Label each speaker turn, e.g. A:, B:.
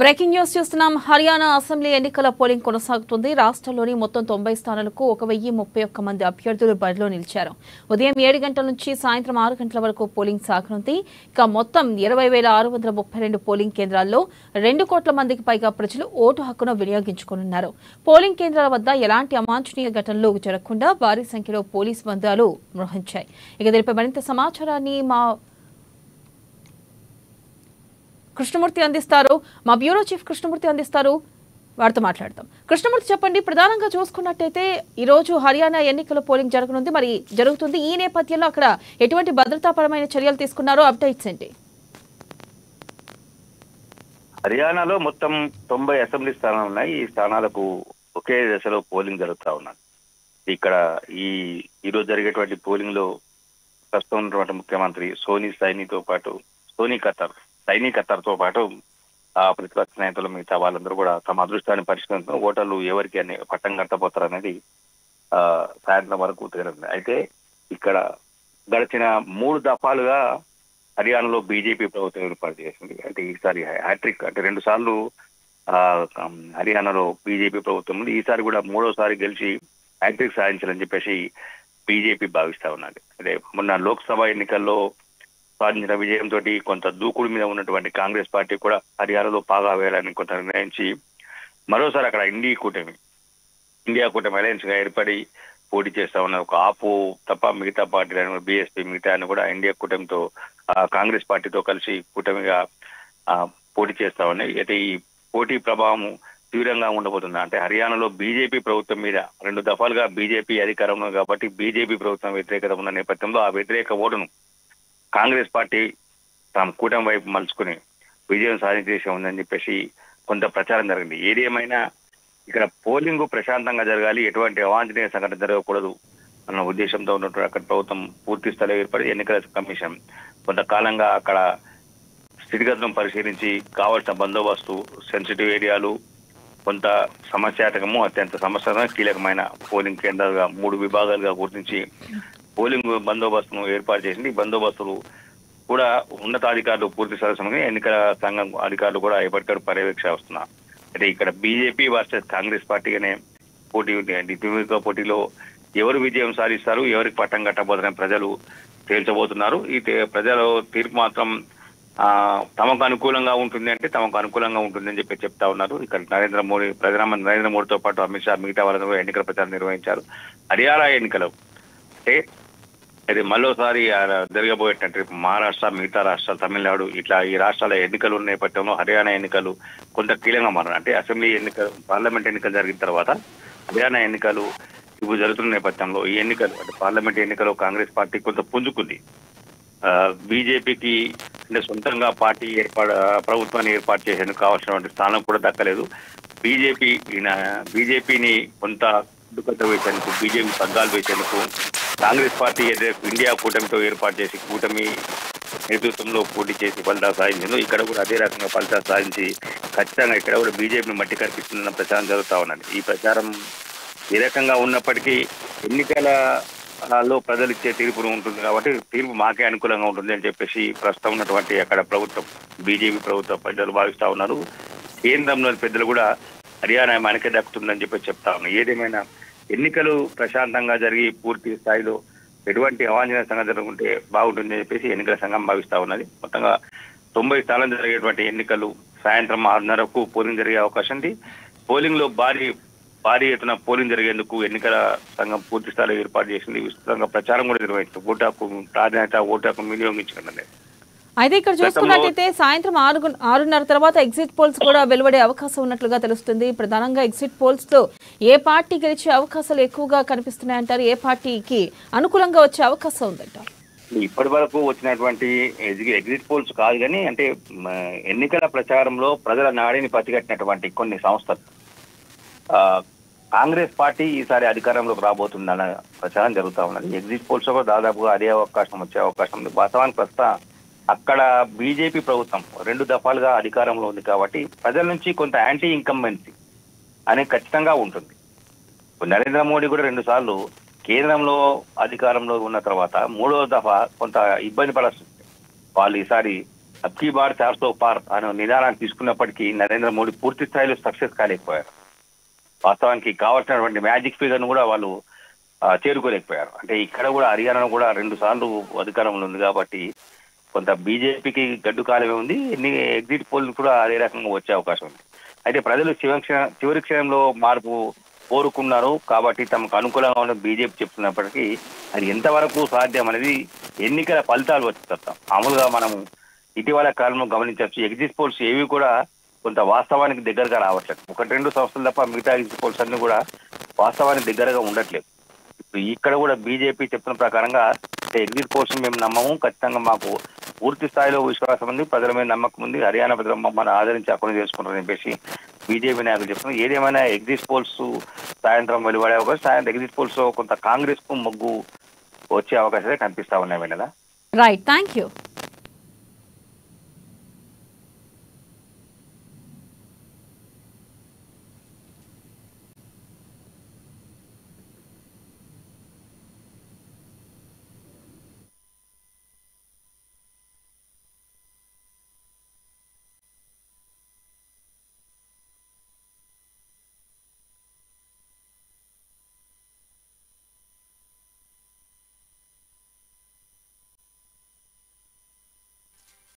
A: Breaking news చూస్తున్నాం. Haryana assembly ఎన్నికల polling కొనసాగుతుంది. రాష్ట్రంలోని మొత్తం 90 స్థానాలకు 1031 మంది అభ్యర్థులు బరిలో నిలిచారు. ఉదయం 7 గంటల నుంచి సాయంత్రం 6 గంటల వరకు పోలింగ్ సాగనుంది. ఇక మొత్తం 20,632 పోలింగ్ కేంద్రాల్లో 2 కోట్ల మందికి పైగా ప్రజలు ఓటు హక్కును వినియోగించుకోనున్నారు. పోలింగ్ కేంద్రాల వద్ద ఎలాంటి అవాంఛనీయ ఘటనలు జరగకుండా భారీ సంఖ్యలో పోలీస్ బృందాలు నిర్వహించాయి. ఇక దీనిపై మరింత సమాచారాన్ని మా కృష్ణమూర్తి అందిస్తారు. మా బ్యూరో చీఫ్ కృష్ణమూర్తి అందిస్తారు. వారితో మాట్లాడతాం. కృష్ణమూర్తి, చెప్పండి. ప్రధానంగా చూసుకున్నట్టయితే ఈ రోజు హర్యానా ఎన్నికల పోలింగ్ జరుగుతుంది. ఈ నేపథ్యంలో అక్కడ ఎటువంటి భద్రతాపరమైన చర్యలు తీసుకున్నారో అప్డేట్స్ ఏంటి?
B: హర్యానాలో మొత్తం 90 అసెంబ్లీ స్థానాలు ఉన్నాయి. ఈ స్థానాలకు ఒకే దశలో పోలింగ్ జరుగుతూ ఉన్నది. ఇక్కడ ఈ రోజు జరిగేటువంటి పోలింగ్ లో ప్రస్తుతం ఉన్నటువంటి ముఖ్యమంత్రి సైనీ ఖత్తర్తో పాటు ప్రతిపక్ష నేతలు మిగతా వాళ్ళందరూ కూడా తమ అదృష్టాన్ని పరిష్కరించిన ఓటర్లు ఎవరికి అని పట్టం కట్టబోతారు అనేది సాయంత్రం వరకు తేలింది. అయితే ఇక్కడ గడిచిన 3 దఫాలుగా హర్యానాలో బీజేపీ ప్రభుత్వం ఏర్పాటు చేసింది. అంటే ఈసారి హ్యాట్రిక్, అంటే 2 సార్లు హర్యానాలో బీజేపీ ప్రభుత్వం ఉంది. ఈసారి కూడా 3వసారి గెలిచి హ్యాట్రిక్ సాధించాలని చెప్పేసి బీజేపీ భావిస్తా ఉన్నది. అంటే మొన్న లోక్సభ ఎన్నికల్లో సాధించిన విజయంతో కొంత దూకుడు మీద ఉన్నటువంటి కాంగ్రెస్ పార్టీ కూడా హర్యానాలో పాగా వేయాలని కొంత నిర్ణయించి మరోసారి అక్కడ ఇండియా కూటమి అలయన్స్ గా ఏర్పడి పోటీ చేస్తా ఉన్నారు. ఒక ఆపు తప్ప మిగతా పార్టీలను, బీఎస్పీ మిగతా కూడా ఇండియా కూటమితో కాంగ్రెస్ పార్టీతో కలిసి కూటమిగా పోటీ చేస్తా ఉన్నాయి. అయితే ఈ పోటీ ప్రభావం తీవ్రంగా ఉండబోతుంది. అంటే హర్యానాలో బీజేపీ ప్రభుత్వం మీద 2 దఫాలుగా బీజేపీ అధికారంలో కాబట్టి బీజేపీ ప్రభుత్వం వ్యతిరేకత ఉన్న నేపథ్యంలో ఆ వ్యతిరేక ఓటును కాంగ్రెస్ పార్టీ తమ కూటమి వైపు మలుచుకుని విజయం సాధించేసి ఉందని చెప్పేసి కొంత ప్రచారం జరిగింది. ఏదేమైనా ఇక్కడ పోలింగ్ ప్రశాంతంగా జరగాలి, ఎటువంటి అవాంఛనీయ సంఘటన జరగకూడదు అన్న ఉద్దేశంతో ఉన్నటువంటి అక్కడ ప్రభుత్వం పూర్తి స్థాయిలో ఏర్పడి ఎన్నికల కమిషన్ కొంతకాలంగా అక్కడ స్థితిగతులను పరిశీలించి కావాల్సిన బందోబస్తు, సెన్సిటివ్ ఏరియాలు, కొంత సమస్యాత్మకము, అత్యంత సమస్య కీలకమైన పోలింగ్ కేంద్రాలుగా 3 విభాగాలుగా గుర్తించి పోలింగ్ బందోబస్తును ఏర్పాటు చేసింది. బందోబస్తులు కూడా ఉన్నతాధికారులు పూర్తి సరసంగా ఎన్నికల సంఘం అధికారులు కూడా ఎప్పటికప్పుడు పర్యవేక్ష వస్తున్నారు. అంటే ఇక్కడ బీజేపీ వర్సెస్ కాంగ్రెస్ పార్టీగానే పోటీ ఉంది. ద్విముఖ పోటీలో ఎవరు విజయం సాధిస్తారు, ఎవరికి పట్టం కట్టబోతారని ప్రజలు తేల్చబోతున్నారు. ఈ ప్రజల తీర్పు మాత్రం తమకు అనుకూలంగా ఉంటుంది అంటే తమకు అనుకూలంగా ఉంటుందని చెప్తా ఉన్నారు. ఇక్కడ ప్రధానమంత్రి నరేంద్ర మోడీతో పాటు అమిత్ షా మిగతా వాళ్ళందరూ ఎన్నికల ప్రచారం నిర్వహించారు. హర్యానా ఎన్నికలు అంటే ఇది మరోసారి జరగబోయేటట్టు మహారాష్ట్ర, మిగతా రాష్ట్రాలు, తమిళనాడు ఇట్లా ఈ రాష్ట్రాల ఎన్నికలు ఉన్న నేపథ్యంలో హర్యానా ఎన్నికలు కొంత కీలకంగా మారారు. అంటే అసెంబ్లీ ఎన్నికలు, పార్లమెంట్ ఎన్నికలు జరిగిన తర్వాత హర్యానా ఎన్నికలు ఇప్పుడు జరుగుతున్న నేపథ్యంలో ఈ ఎన్నికలు అంటే పార్లమెంట్ ఎన్నికలు కాంగ్రెస్ పార్టీ కొంత పుంజుకుంది. బీజేపీకి అంటే సొంతంగా ప్రభుత్వాన్ని ఏర్పాటు చేసేందుకు కావాల్సినటువంటి స్థానం కూడా దక్కలేదు. బీజేపీని కొంత అడ్డుకట్ట వేసేందుకు, బీజేపీ పగ్గాలు వేసేందుకు కాంగ్రెస్ పార్టీ ఇండియా కూటమితో ఏర్పాటు చేసి కూటమి నేతృత్వంలో పోటీ చేసి ఫలితాలు సాధించింది. ఇక్కడ కూడా అదే రకంగా ఫలితాలు సాధించి ఖచ్చితంగా ఇక్కడ కూడా బీజేపీని మట్టి కనిపిస్తుందన్న ప్రచారం జరుగుతూ ఉన్నది. ఈ ప్రచారం ఏ రకంగా ఉన్నప్పటికీ ఎన్నికలలో ప్రజలు ఇచ్చే తీర్పును ఉంటుంది కాబట్టి తీర్పు మాకే అనుకూలంగా ఉంటుంది అని చెప్పేసి ప్రస్తుతం ఉన్నటువంటి అక్కడ ప్రభుత్వం, బీజేపీ ప్రభుత్వ పెద్దలు భావిస్తా ఉన్నారు. కేంద్రంలోని పెద్దలు కూడా హర్యానా మనకే దక్కుతుందని చెప్పి చెప్తా ఉన్నారు. ఏదేమైనా ఎన్నికలు ప్రశాంతంగా జరిగి పూర్తి స్థాయిలో ఎటువంటి అవాంఛనీయ సంఘటన జరుగుతుంటే బాగుంటుందని చెప్పేసి ఎన్నికల సంఘం భావిస్తా ఉన్నది. మొత్తంగా 90 స్థానాలు జరిగేటువంటి ఎన్నికలు సాయంత్రం 6:30కు పోలింగ్ జరిగే అవకాశం ఉంది. పోలింగ్ లో భారీ ఎత్తున పోలింగ్ జరిగేందుకు ఎన్నికల సంఘం పూర్తి స్థాయిలో ఏర్పాటు చేసింది. విస్తృతంగా ప్రచారం కూడా నిర్వహించింది. ఓటు హక్కు వినియోగించుకున్నది.
A: అయితే ఇక్కడ చూసుకున్నట్టయితే సాయంత్రం 6:30 తర్వాత ఎగ్జిట్ పోల్స్ కూడా వెలువడే అవకాశం ఉన్నట్లుగా తెలుస్తుంది. ప్రధానంగా ఎగ్జిట్ పోల్స్ లో ఏ పార్టీ గెలిచే అవకాశాలు ఎక్కువగా కనిపిస్తున్నాయంటారు? ఏ పార్టీకి అనుకూలంగా వచ్చే అవకాశం ఉందంటారు?
B: ఇప్పటి వరకు వచ్చినటువంటి ఎగ్జిట్ పోల్స్ కాదు కానీ అంటే ఎన్నికల ప్రచారంలో ప్రజల నాడిని పసిగట్టినటువంటి కొన్ని సంస్థలు కాంగ్రెస్ పార్టీ ఈసారి అధికారంలోకి రాబోతుందన్న ప్రచారం జరుగుతూ ఉన్నది. ఎగ్జిట్ పోల్స్ కూడా దాదాపుగా అదే వచ్చే అవకాశం ఉంది. వాస్తవానికి ప్రస్తుతం అక్కడ బీజేపీ ప్రభుత్వం 2 దఫాలుగా అధికారంలో ఉంది కాబట్టి ప్రజల నుంచి కొంత యాంటీ ఇన్కంబెన్సీ అనేది ఖచ్చితంగా ఉంటుంది. నరేంద్ర మోడీ కూడా 2 సార్లు కేంద్రంలో అధికారంలో ఉన్న తర్వాత 3వ దఫా కొంత ఇబ్బంది పడాల్సి వాళ్ళు ఈసారి అబ్కీ బార్ 400 పార్ అనే నిదానాన్ని తీసుకున్నప్పటికీ నరేంద్ర మోడీ పూర్తి స్థాయిలో సక్సెస్ కాలేకపోయారు. వాస్తవానికి కావాల్సినటువంటి మ్యాజిక్ ఫిగర్ను కూడా వాళ్ళు చేరుకోలేకపోయారు. అంటే ఇక్కడ కూడా హర్యానా కూడా 2 సార్లు అధికారంలో ఉంది కాబట్టి కొంత బీజేపీకి గడ్డు కాలమే ఉంది. ఎన్ని ఎగ్జిట్ పోల్ కూడా అదే రకంగా వచ్చే అవకాశం ఉంది. అయితే ప్రజలు చివరి క్షణంలో మార్పు కోరుకున్నారు కాబట్టి తమకు అనుకూలంగా ఉన్న బీజేపీ చెప్తున్నప్పటికీ అది ఎంతవరకు సాధ్యం అనేది ఎన్నికల ఫలితాలు వచ్చి చెప్తాం. మామూలుగా మనము ఇటీవల కాలంలో గమనించవచ్చు, ఎగ్జిట్ పోల్స్ ఏవి కూడా కొంత వాస్తవానికి దగ్గరగా రావట్లేదు. 1-2 సంవత్సరాలు తప్ప మిగతా ఎగ్జిట్ పోల్స్ అన్ని కూడా వాస్తవానికి దగ్గరగా ఉండట్లేదు. ఇప్పుడు ఇక్కడ కూడా బీజేపీ చెప్తున్న ప్రకారంగా ఎగ్జిట్ పోల్స్ మేము నమ్మము, ఖచ్చితంగా మాకు పూర్తి స్థాయిలో విశ్వాసం ఉంది, ప్రజల మీద నమ్మకం ఉంది, హర్యానా ప్రజలు మమ్మల్ని ఆదరించి అక్కడ చేసుకుంటారని చెప్పేసి బీజేపీ నాయకులు చెప్తున్నారు. ఏదేమైనా ఎగ్జిట్ పోల్స్ సాయంత్రం వెలువడే అవకాశం, సాయంత్రం ఎగ్జిట్ పోల్స్ లో కొంత కాంగ్రెస్ కు మొగ్గు వచ్చే అవకాశాలే కనిపిస్తా ఉన్నాయి.
A: Right, thank you.